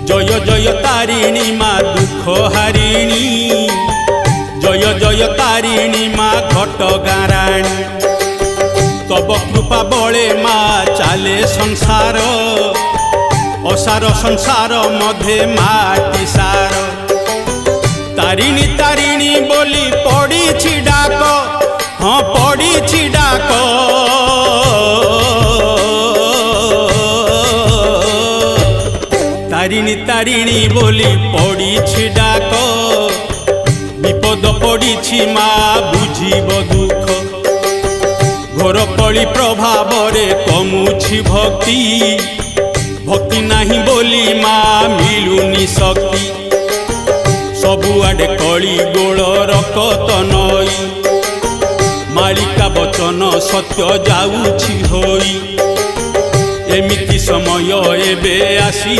जय जय तारिणी माँ दुख हारिणी जय जय तारिणी माँ घटगाँ राणी तब कृपा बले माँ चाले संसार असार संसार मध्य माटी सार तारिणी तारिणी बोली पड़ी डाक हाँ पड़ी डाक तारिणी तारिणी बोली पड़ी डाक विपद पड़ी माँ बुझीब दुख घोर कली प्रभाव रे कमुछि भक्ति भक्ति नहीं बोली माँ मिलुनी शक्ति सबुआडे कली गोल रकत नई मालिका वचन सत्य जाऊछि होई एमिति समय एबे आसी।